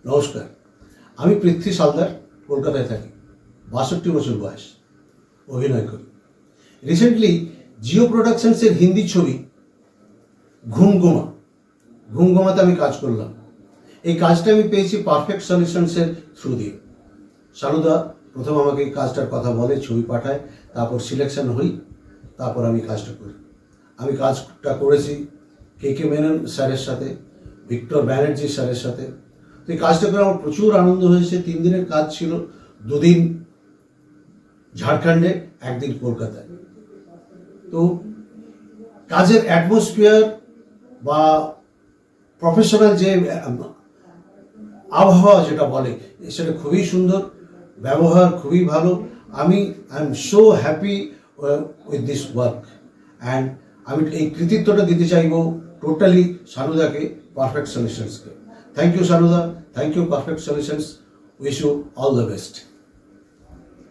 নমস্কার, আমি পৃথ্বী সালদার, কলকাতায় থাকি। 62 বছর বয়স, অভিনয় করি। রিসেন্টলি জিও প্রোডাকশনসের হিন্দি ছবি ঘুমঘুমাতে আমি কাজ করলাম। এই কাজটা আমি পেয়েছি পারফেক্ট সলিউশনসের থ্রু দিয়ে। শানুদা প্রথম আমাকে এই কাজটার কথা বলে, ছবি পাঠায়, তারপর সিলেকশন হই, তারপর আমি কাজটা করি। আমি কাজটা করেছি কে মেনন স্যারের সাথে, ভিক্টর ব্যানার্জি স্যারের সাথে। তো এই কাজটা করে আমার প্রচুর আনন্দ হয়েছে। 3 দিনের কাজ ছিল, 2 দিন ঝাড়খণ্ডে, 1 দিন কলকাতায়। তো কাজের অ্যাটমসফিয়ার বা প্রফেশনাল যে আবহাওয়া যেটা বলে, সেটা খুবই সুন্দর, ব্যবহার খুবই ভালো। I am so happy with this work, and আমি এই কৃতিত্বটা দিতে চাইব টোটালি শানুদাকে, পারফেক্ট সলিউশনসকে। Thank you Shanuda, thank you perfect solutions, wish you all the best.